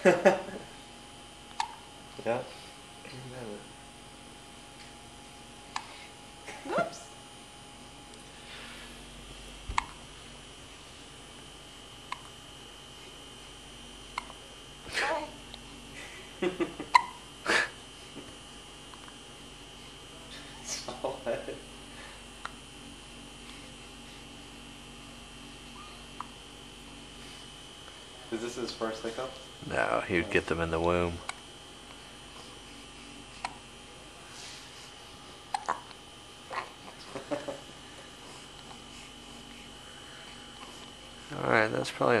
Yeah. Whoops. Hi. Solid. Is this his first hiccup? No, he would get them in the womb. Alright, that's probably